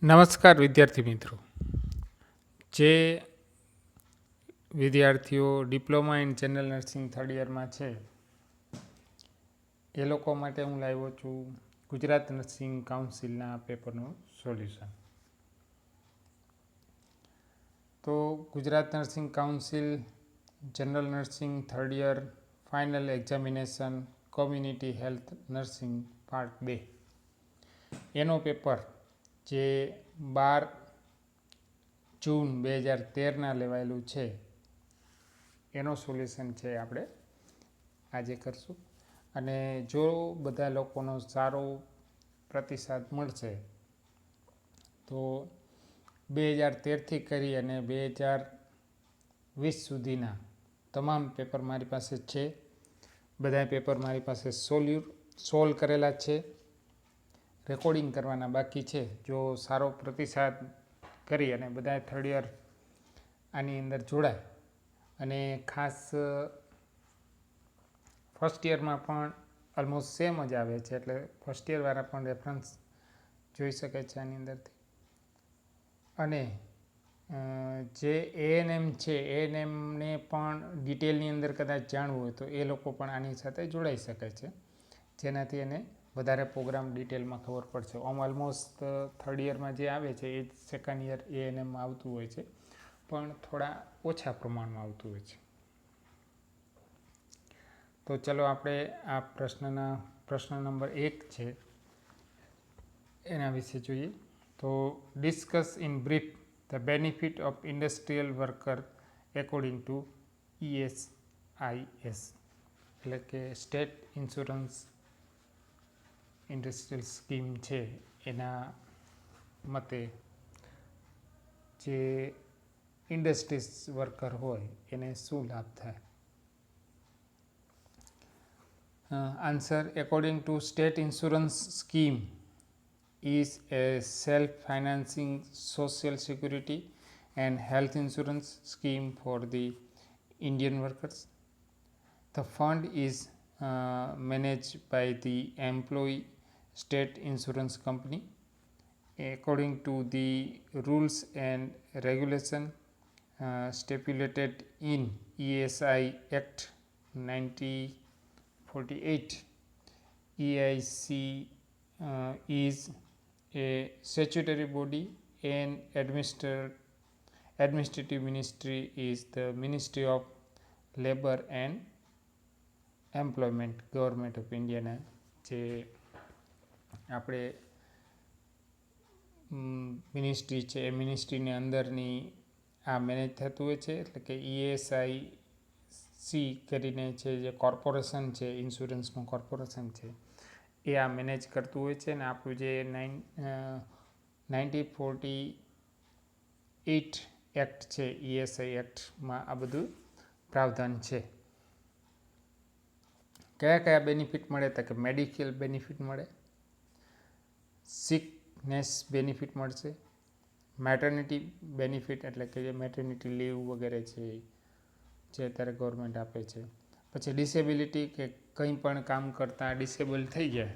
નમસ્કાર વિદ્યાર્થી મિત્રો. જે વિદ્યાર્થીઓ diploma in general nursing third યરમાં છે એ લોકો માટે હું લાવ્યો છું ગુજરાત નર્સિંગ કાઉન્સિલના પેપરનું સોલ્યુશન. તો Gujarat nursing council general nursing third year final examination community health nursing part 2 એનો પેપર જે 12 જૂન 2013 લેવાયેલું છે એનો સોલ્યુશન છે આપણે આજે કરશું. અને જો બધા લોકોનો સારો પ્રતિસાદ મળશે તો 2013થી કરી અને 2020 સુધીના તમામ પેપર મારી પાસે છે. બધા પેપર મારી પાસે સોલ્વ કરેલા છે, રેકોર્ડિંગ કરવાના બાકી છે. જો સારો પ્રતિસાદ કરી અને બધા થર્ડ યર આની અંદર જોડાય અને ખાસ ફર્સ્ટ યરમાં પણ ઓલમોસ્ટ સેમ જ આવે છે, એટલે ફર્સ્ટ યરવાળા પણ રેફરન્સ જોઈ શકે છે આની અંદરથી. અને જે એએનએમ છે એએનએમને પણ ડિટેલની અંદર કદાચ જાણવું હોય તો એ લોકો પણ આની સાથે જોડાઈ શકે છે, જેનાથી એને વધારે પ્રોગ્રામ ડિટેલમાં ખબર પડશે. ઓલમોસ્ટ થર્ડ યરમાં જે આવે છે એ જ સેકન્ડ યર એએનએમમાં આવતું હોય છે, પણ થોડા ઓછા પ્રમાણમાં આવતું હોય છે. તો ચલો આપણે આ પ્રશ્ન નંબર 1 છે એના વિશે જોઈએ. તો discuss in brief the benefit of industrial worker according to ESIS, એટલે કે સ્ટેટ ઇન્સ્યોરન્સ ઇન્ડસ્ટ્રીયલ સ્કીમ છે એના મતે જે ઇન્ડસ્ટ્રીઝ વર્કર હોય એને શું લાભ થાય. Answer: according to state insurance scheme is a self-financing social security and health insurance scheme for the Indian workers. The fund is managed by the employee state insurance company according to the rules and regulation stipulated in ESI Act 1948. EIC is a statutory body and administrative ministry is the Ministry of Labour and Employment, Government of India ના જે આપણે ministry છે એ મિનિસ્ટ્રીની અંદરની આ manage થતું હોય છે. એટલે કે ESIC કરીને છે જે કોર્પોરેશન છે, ઇન્સ્યોરન્સનું કોર્પોરેશન છે એ આ મેનેજ કરતું હોય છે. અને આપણું જે 1948 એક્ટ છે ESI એક્ટમાં આ બધું પ્રાવધાન છે. કયા કયા બેનિફિટ મળે તો કે મેડિકલ બેનિફિટ મળે, સિકનેસ બેનિફિટ મળશે, મેટર્નિટી બેનિફિટ એટલે કે જે મેટર્નિટી લીવ વગેરે છે જે અત્યારે ગવર્મેન્ટ આપે છે. પછી ડિસેબિલિટી કે કંઈ પણ કામ કરતાં ડિસેબલ થઈ જાય,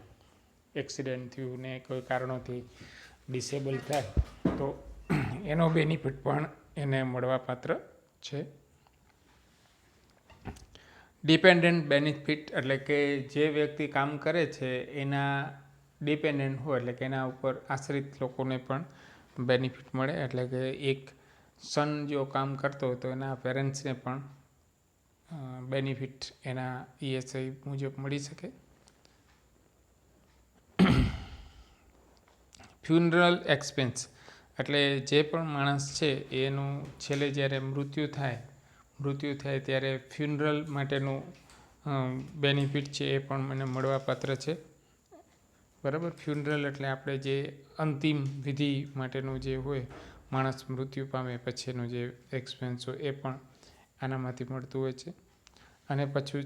એક્સિડન્ટ થયું ને કોઈ કારણોથી ડિસેબલ થાય તો એનો બેનિફિટ પણ એને મળવાપાત્ર છે. ડિપેન્ડન્ટ બેનિફિટ એટલે કે જે વ્યક્તિ કામ કરે છે એના ડિપેન્ડન્ટ હોય એટલે કે એના ઉપર આશ્રિત લોકોને પણ બેનિફિટ મળે. એટલે કે એક સન જો કામ કરતો હોય તો એના પેરેન્ટ્સને પણ બેનિફિટ એના ESI મુજબ મળી શકે. ફ્યુનરલ એક્સપેન્સ એટલે જે પણ માણસ છે એનું છેલ્લે જ્યારે મૃત્યુ થાય ત્યારે ફ્યુનરલ માટેનું બેનિફિટ છે એ પણ મને મળવાપાત્ર છે. બરાબર. ફ્યુનરલ એટલે આપણે જે અંતિમ વિધિ માટેનું જે હોય, માણસ મૃત્યુ પામે પછીનું જે એક્સપેન્સ હોય એ પણ આનામાંથી મળતું હોય છે. અને પછી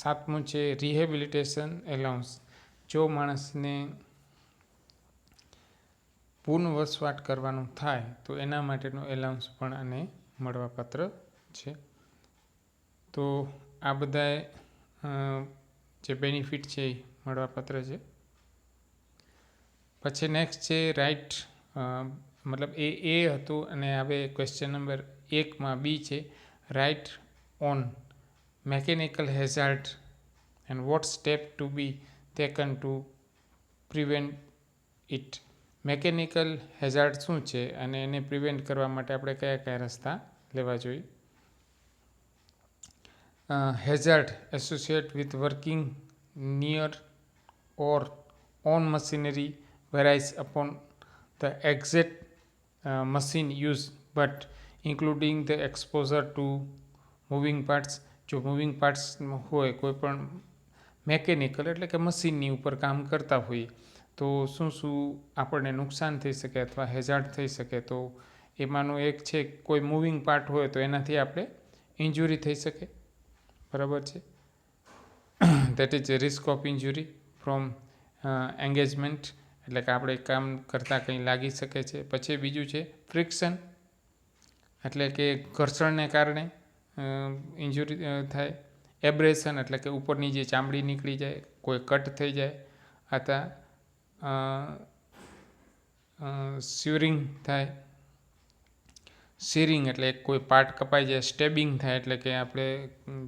7મું છે રિહેબિલિટેશન એલાઉન્સ. જો માણસને પુનઃવસવાટ કરવાનું થાય તો એના માટેનું એલાઉન્સ પણ આને મળવાપાત્ર છે. તો આ બધા જે બેનિફિટ છે એ મળવાપાત્ર છે. પછી નેક્સ્ટ છે રાઇટ, મતલબ એ હતું અને હવે ક્વેશ્ચન નંબર 1માં બી છે write on mechanical hazard and what step to be taken to prevent it. Mechanical hazard શું છે અને એને પ્રિવેન્ટ કરવા માટે આપણે કયા કયા રસ્તા લેવા જોઈએ. Hazard associated with working near or on machinery varies upon the exact machine used but including the exposure to moving parts. જો મૂવિંગ પાર્ટ્સ હોય કોઈ પણ મેકેનિકલ એટલે કે મશીનની ઉપર કામ કરતા હોઈએ તો શું શું આપણને નુકસાન થઈ શકે અથવા હેઝાર્ડ થઈ શકે, તો એમાંનું એક છે કોઈ મૂવિંગ પાર્ટ હોય તો એનાથી આપણે ઇન્જુરી થઈ શકે. બરાબર છે. That is risk of ઇન્જુરી from engagement, એટલે કે આપણે કામ કરતાં કંઈ લાગી શકે છે. પછી બીજું છે ફ્રિક્શન, એટલે કે ઘર્ષણને કારણે ઇન્જુરી થાય. એબ્રેશન એટલે કે ઉપરની જે ચામડી નીકળી જાય, કોઈ કટ થઈ જાય, અથવા સ્યુરિંગ થાય. સીરિંગ એટલે કોઈ પાર્ટ કપાઈ જાય. સ્ટેબિંગ થાય એટલે કે આપણે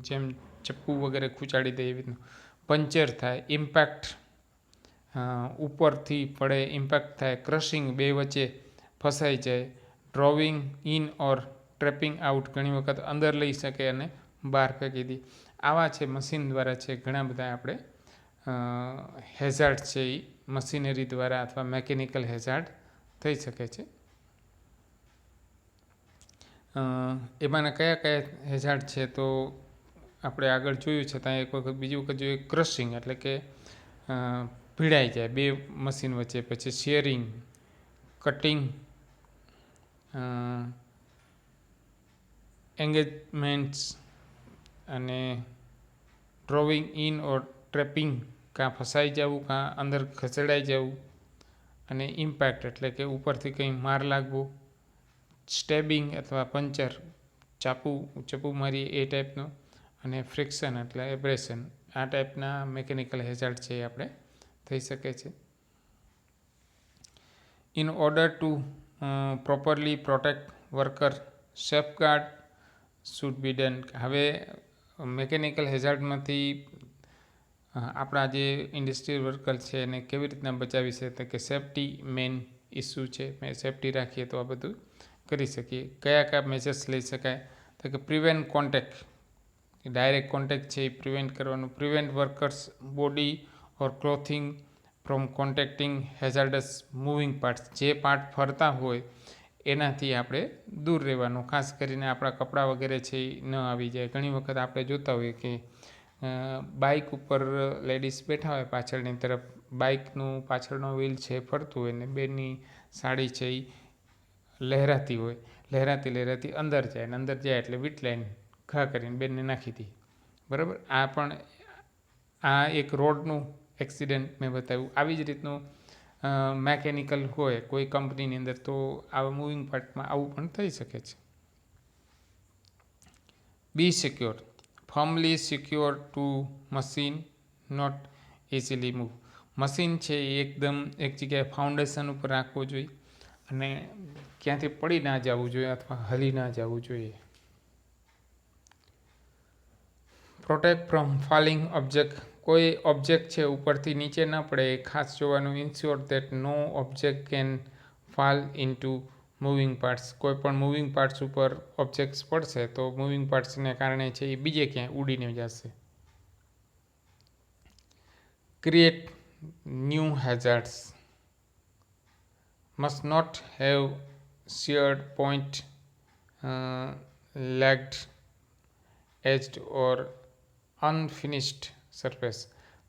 જેમ ચપ્પુ વગેરે ખૂંચાડી દઈએ એવી રીતનું. પંચર થાય. ઇમ્પેક્ટ ઉપરથી પડે ઇમ્પેક્ટ થાય. ક્રશિંગ બે વચ્ચે ફસાઈ જાય. ડ્રોવિંગ ઇન ઓર ટ્રેપિંગ આઉટ, ઘણી વખત અંદર લઈ શકે અને બહાર ફેંકી દે. આવા છે મશીન દ્વારા છે ઘણા બધા આપણે હેઝાર્ડ છે એ મશીનરી દ્વારા અથવા મેકેનિકલ હેઝાર્ડ થઈ શકે છે. એમાંના કયા કયા હેઝાર્ડ છે તો આપણે આગળ જોયું છે ત્યાં એક વખત બીજી વખત જોઈએ ક્રશિંગ એટલે કે ભીડાઈ જાય બે મશીન વચ્ચે. પછી શેરિંગ, કટિંગ, એંગેજમેન્ટ્સ અને ડ્રોવિંગ ઇન ઓર ટ્રેપિંગ, કાં ફસાઈ જવું કાં અંદર ખસેડાઈ જવું. અને ઇમ્પેક્ટ એટલે કે ઉપરથી કંઈ માર લાગવો. સ્ટેબિંગ અથવા પંચર, ચપ્પુ મારીએ એ ટાઈપનો. અને ફ્રિક્શન એટલે એબ્રેશન. આ ટાઈપના મેકેનિકલ હેઝાર્ડ છે એ આપણે થઈ શકે છે. In order to properly protect worker, safeguard should be done. હવે મેકેનિકલ હેઝાર્ડમાંથી આપણા જે ઇન્ડસ્ટ્રીયલ વર્કર છે એને કેવી રીતના બચાવી છે તો કે સેફટી મેઇન ઇસ્યુ છે. સેફટી રાખીએ તો આ બધું કરી શકીએ. કયા કયા મેજર્સ લઈ શકાય તો કે પ્રિવેન્ટ કોન્ટેક્ટ, ડાયરેક્ટ કોન્ટેક્ટ છે એ પ્રિવેન્ટ કરવાનું. Prevent workers body or clothing from contacting hazardous moving parts, જે પાર્ટ ફરતા હોય એનાથી આપણે દૂર રહેવાનું. ખાસ કરીને આપણા કપડાં વગેરે છે એ ન આવી જાય. ઘણી વખત આપણે જોતા હોઈએ કે બાઇક ઉપર લેડીઝ બેઠા હોય પાછળની તરફ, બાઇકનું પાછળનો વ્હીલ છે ફરતું હોય ને બેનની સાડી છે એ લહેરાતી હોય, લહેરાતી અંદર જાય ને અંદર જાય એટલે વીટલાઈન ઘા કરીને બેનને નાખી દે. બરાબર. આ પણ આ એક રોડનું એક્સિડન્ટ મેં બતાવ્યું. આવી જ રીતનું મેકેનિકલ હોય કોઈ કંપનીની અંદર તો આવા મૂવિંગ પાર્ટમાં આવું પણ થઈ શકે છે. Be secure, firmly secure to machine, not easily move. Machine છે એ એકદમ એક જગ્યાએ ફાઉન્ડેશન ઉપર રાખવું જોઈએ અને ક્યાંથી પડી ના જવું જોઈએ અથવા હલી ના જવું જોઈએ. પ્રોટેક્ટ ફ્રોમ ફાલિંગ ઓબ્જેક્ટ, કોઈ ઓબ્જેક્ટ છે ઉપરથી નીચે ન પડે એ ખાસ જોવાનું. Ensure that no object can fall into moving parts, કોઈ પણ મૂવિંગ પાર્ટ્સ ઉપર ઓબ્જેક્ટ્સ પડશે તો મૂવિંગ પાર્ટ્સને કારણે છે એ બીજે ક્યાંય ઉડીને જશે. Create new હેઝાર્ડ્સ, must not have sheared point, lagged, edged or unfinished surface.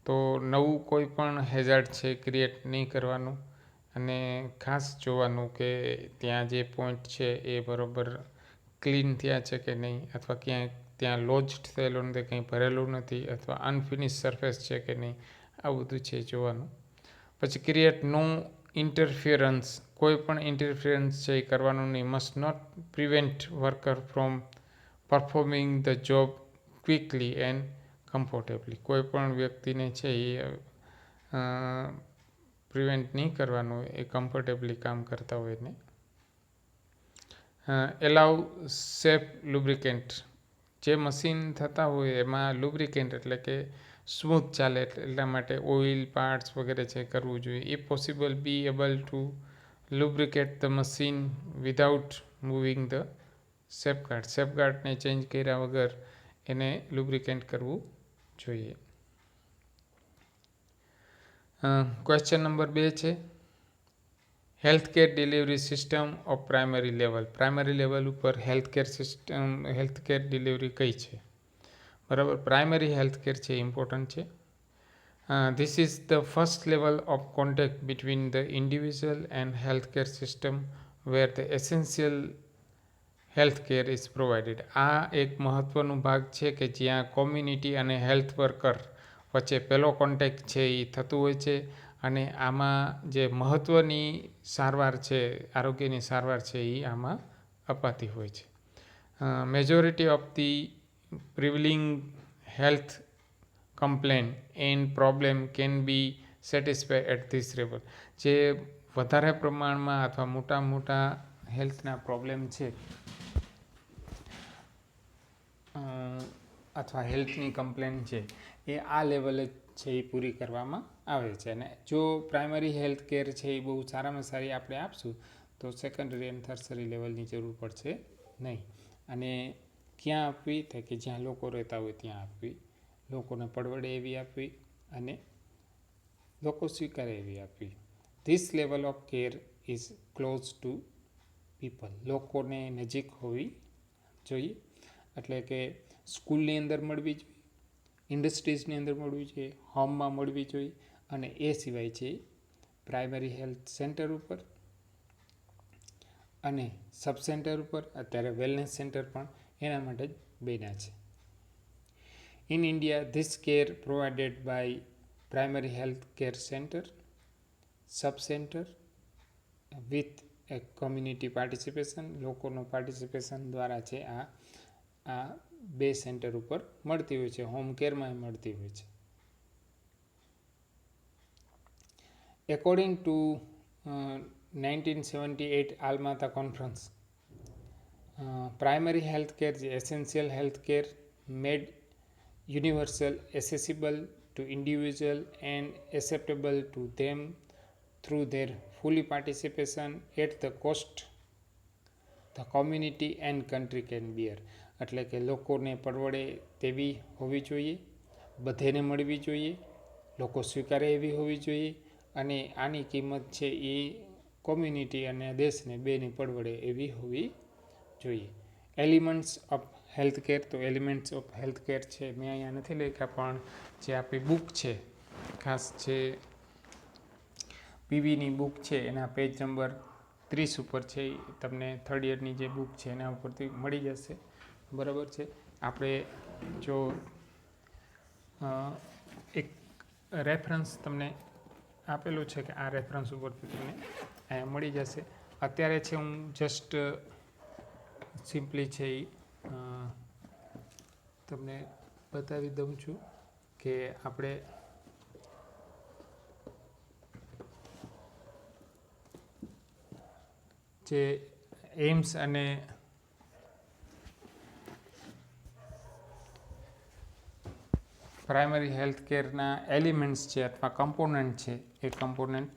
તો નવું કોઈ પણ હેઝાર્ડ છે ક્રિએટ નહીં કરવાનું અને ખાસ જોવાનું કે ત્યાં જે પોઈન્ટ છે એ બરાબર ક્લીન થયા છે કે નહીં, અથવા ક્યાંય ત્યાં લોજ્ડ થયેલું નથી, કંઈ ભરેલું નથી, અથવા અનફિનિશ સરફેસ છે કે નહીં, આ બધું છે જોવાનું. પછી ક્રિએટ નો ઇન્ટરફિયરન્સ, કોઈ પણ ઇન્ટરફિયરન્સ છે એ કરવાનું નહીં. Must not prevent worker from performing the job quickly and comfortably, કોઈ પણ વ્યક્તિને છે એ પ્રિવેન્ટ નહીં કરવાનું હોય, એ કમ્ફર્ટેબલી કામ કરતા હોય ને. એલાવ સેફ લુબ્રિકેન્ટ, જે મશીન થતા હોય એમાં લુબ્રિકેન્ટ એટલે કે સ્મૂથ ચાલે એટલા માટે ઓઇલ પાર્ટ્સ વગેરે છે કરવું જોઈએ. If possible be able to lubricate the machine without moving the safeguard, સેફગાર્ડને ચેન્જ કર્યા વગર એને લુબ્રિકેન્ટ કરવું જોઈએ. ક્વેશ્ચન નંબર 2 છે, healthcare delivery system of primary level. Primary level ઉપર હેલ્થકેર ડિલિવરી કઈ છે? બરાબર, પ્રાઇમરી હેલ્થકેર છે ઇમ્પોર્ટન્ટ છે. This is the first level of contact between the individual and healthcare system where the essential healthcare is provided. આ એક મહત્વનું ભાગ છે કે જ્યાં કોમ્યુનિટી અને હેલ્થ વર્કર વચ્ચે પહેલો કોન્ટેક્ટ છે એ થતું હોય છે, અને આમાં જે મહત્વની સારવાર છે, આરોગ્યની સારવાર છે એ આમાં અપાતી હોય છે. Majority of the prevailing health complaint and problem can be satisfied at this level. જે વધારે પ્રમાણમાં અથવા મોટા હેલ્થના પ્રોબ્લેમ છે અથવા હેલ્થની કમ્પ્લેન છે એ આ લેવલે છે એ પૂરી કરવામાં આવે છે. અને જો પ્રાઇમરી હેલ્થ કેર છે એ બહુ સારામાં સારી આપણે આપશું તો સેકન્ડરી અને થર્સરી લેવલની જરૂર પડશે નહીં. અને ક્યાં આપવી? તો કે જ્યાં લોકો રહેતા હોય ત્યાં આપવી, લોકોને પરવડે એવી આપવી અને લોકો સ્વીકારે એવી આપવી. This level of care is close to people. લોકોને નજીક હોવી જોઈએ, એટલે કે સ્કૂલની અંદર મળવી જોઈએ, ઇન્ડસ્ટ્રીઝની અંદર મળવી જોઈએ, હોમમાં મળવી જોઈએ, અને એ સિવાય છે પ્રાઇમરી હેલ્થ સેન્ટર ઉપર અને સબ સેન્ટર ઉપર. અત્યારે વેલનેસ સેન્ટર પણ એના માટે જ બન્યા છે. In India, this care provided by primary health care center, sub-center with a community participation. લોકોનો પાર્ટિસિપેશન દ્વારા છે આ બે સેન્ટર ઉપર મળતી હોય છે, હોમ કેરમાં મળતી હોય છે. According to 1978 Almata Conference, primary health care is essential health care made universal, accessible to individual and acceptable to them through their fully participation at the cost the community and country can bear. એટલે કે લોકોને પરવડે તેવી હોવી જોઈએ, બધેને મળવી જોઈએ, લોકો સ્વીકારે એવી હોવી જોઈએ, અને આની કિંમત છે એ કોમ્યુનિટી અને દેશને બેની પરવડે એવી હોવી જોઈએ. Elements of health care. તો એલિમેન્ટ્સ ઓફ હેલ્થ કેર છે મેં અહીંયા નથી લખ્યા, પણ જે આપણી બુક છે, ખાસ જે પીવીની બુક છે એના પેજ નંબર 30 ઉપર છે, તમને થર્ડ યરની જે બુક છે એના ઉપરથી મળી જશે. બરાબર છે. આપણે જો એક રેફરન્સ તમને આપેલું છે કે આ રેફરન્સ ઉપરથી તમને અહીંયા મળી જશે. અત્યારે છે હું જસ્ટ સિમ્પલી છે એ તમને બતાવી દઉં છું કે આપણે જે એમ્સ અને પ્રાઇમરી હેલ્થ કેરના એલિમેન્ટ્સ છે અથવા કમ્પોનન્ટ છે એ કમ્પોનન્ટ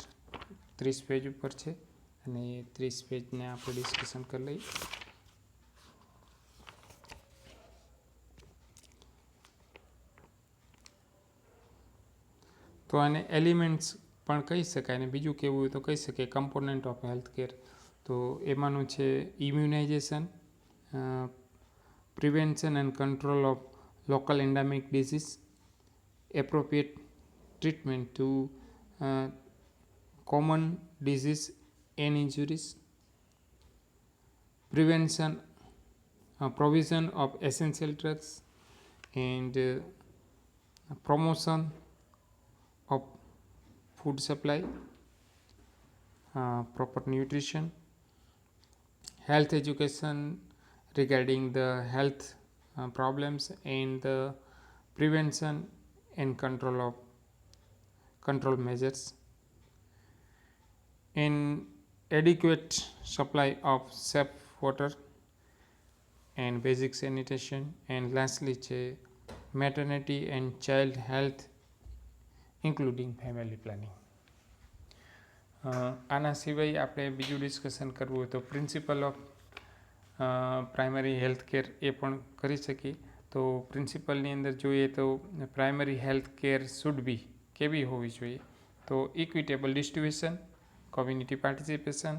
30 પેજ ઉપર છે, અને એ 30 પેજને આપણે ડિસ્કશન કરી લઈએ. તો આને એલિમેન્ટ્સ પણ કહી શકાય, અને બીજું કેવું હોય તો કહી શકીએ કમ્પોનન્ટ ઓફ હેલ્થ કેર. તો એમાંનું છે immunisation, prevention and control of local endemic disease, appropriate treatment to common disease and injuries, provision of essential drugs, and promotion of food supply, proper nutrition, health education regarding the health problems, and the prevention and control measures, inadequate supply of safe water and basic sanitation, and lastly છે maternity and child health including family planning. આના સિવાય આપણે બીજું discussion કરવું હોય તો principle of primary health care એ પણ કરી શકીએ. તો પ્રિન્સિપલની અંદર જોઈએ તો primary health care should be કેવી હોવી જોઈએ, તો equitable distribution, community participation,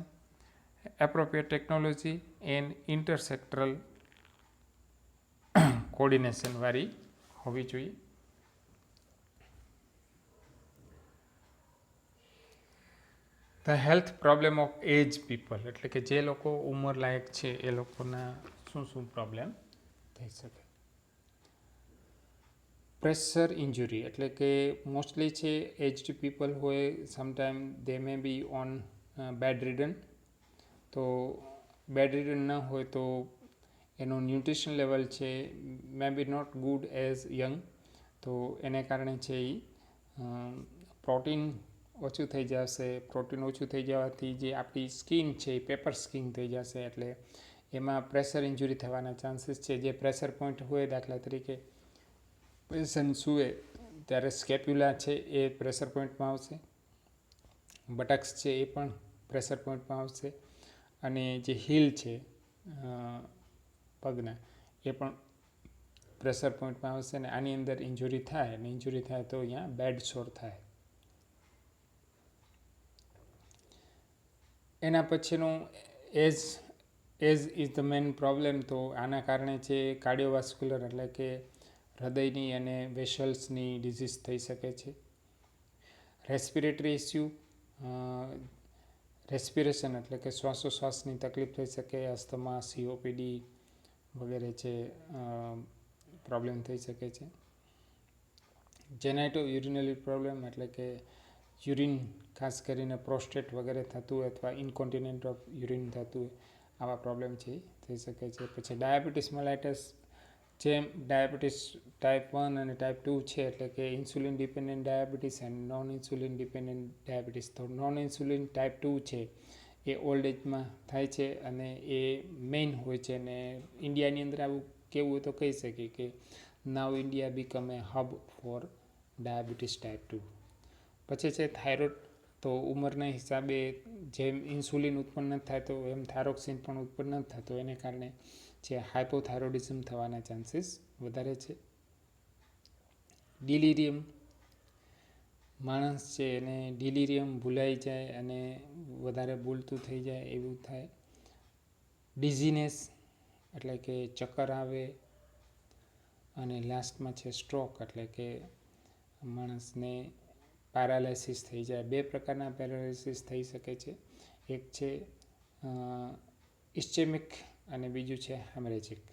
appropriate technology and intersectoral coordination વાળી હોવી જોઈએ. The health problem of age people એટલે કે જે લોકો ઉંમર લાયક છે એ લોકોના શું શું પ્રોબ્લેમ થઈ શકે. પ્રેશર ઇન્જુરી એટલે કે મોસ્ટલી છે એજ્ડ પીપલ હોય, sometime they may be on bedridden. તો બેડ રિડન ન હોય તો એનું ન્યુટ્રિશન લેવલ છે may be not good as young. તો એને કારણે છે એ પ્રોટીન ઓછું થઈ જશે. પ્રોટીન ઓછું થઈ જવાથી જે આપણી સ્કિન છે એ પેપર સ્કિન થઈ જશે, એટલે એમાં પ્રેશર ઇન્જુરી થવાના ચાન્સીસ છે. જે પ્રેશર પોઈન્ટ હોય, દાખલા તરીકે પેશન્ટ સૂવે ત્યારે સ્કેપ્યુલા છે એ પ્રેશર પોઈન્ટમાં આવશે, બટક્સ છે એ પણ પ્રેશર પોઈન્ટમાં આવશે, અને જે હીલ છે પગના એ પણ પ્રેશર પોઈન્ટમાં આવશે. અને આની અંદર ઇન્જુરી થાય, અને ઇન્જુરી થાય તો અહીંયા બેડ સોર થાય. એના પછીનું age is the main problem. તો આના કારણે છે કાર્ડિયોવાસ્ક્યુલર એટલે કે હૃદયની અને વેસલ્સની ડિઝીઝ થઈ શકે છે. રેસ્પિરેટરી ઇસ્યુ, રેસ્પિરેશન એટલે કે શ્વાસોશ્વાસની તકલીફ થઈ શકે. અસ્થમા, COPD વગેરે છે પ્રોબ્લેમ થઈ શકે છે. જેનાઇટો યુરિનરી પ્રોબ્લેમ એટલે કે યુરિન ખાસ કરીને પ્રોસ્ટેટ વગેરે થતું હોય અથવા ઇન્કોન્ટિનેન્ટ ઓફ યુરિન થતું હોય, આવા પ્રોબ્લેમ છે થઈ શકે છે. પછી ડાયાબિટીસ મેલાઇટસ, જેમ ડાયાબિટીસ ટાઈપ 1 અને ટાઈપ 2 છે, એટલે કે insulin dependent diabetes and non insulin dependent diabetes. તો નોન ઇન્સ્યુલિન ટાઈપ 2 છે એ ઓલ્ડ એજમાં થાય છે અને એ મેઇન હોય છે. અને ઇન્ડિયાની અંદર આવું કેવું હોય તો કહી શકીએ કે now India become a hub for diabetes type 2. પછી છે થાઇરોઇડ. તો ઉંમરના હિસાબે જેમ ઇન્સ્યુલિન ઉત્પન્ન નથી થાય તો એમ થાઇરોક્સિન પણ ઉત્પન્ન નથી થતો, એને કારણે જે હાઇપોથાઇરોઇડિઝમ થવાના ચાન્સીસ વધારે છે. ડિલિરિયમ, માણસ છે એને ડિલિરિયમ ભૂલાઈ જાય અને વધારે બોલતું થઈ જાય એવું થાય. ડિઝીનેસ એટલે કે ચક્કર આવે. અને લાસ્ટમાં છે સ્ટ્રોક એટલે કે માણસને પેરાલાઇસિસ થઈ જાય. 2 પ્રકારના પેરાલાઇસિસ થઈ શકે છે. એક છે ઇસ્ચેમિક અને બીજું છે હેમરેજિક.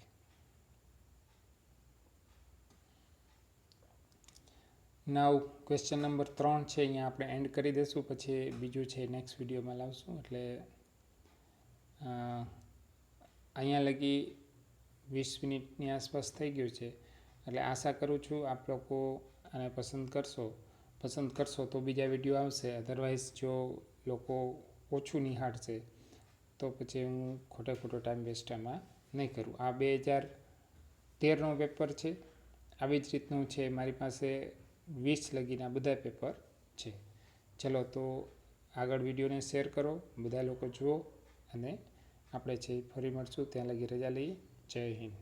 નાવ ક્વેશ્ચન નંબર 3 છે અહીંયા આપણે એન્ડ કરી દઈશું. પછી બીજું છે નેક્સ્ટ વિડીયોમાં લાવશું. એટલે અહીંયા લગી 20 મિનિટની આસપાસ થઈ ગયું છે. એટલે આશા કરું છું આપ લોકો આને પસંદ કરશો તો બીજા વિડીયો આવશે. અધરવાઇઝ જો લોકો ઓછું નિહાળશે તો પછી હું ખોટો ટાઈમ વેસ્ટ આમાં નહીં કરું. આ 2013નો પેપર છે. આવી જ રીતનું છે મારી પાસે 20 લગીના બધા પેપર છે. ચલો તો આગળ વિડીયોને શેર કરો, બધા લોકો જુઓ, અને આપણે છે ફરી મળશું. ત્યાં લગી રજા લઈએ. જય હિન્દ.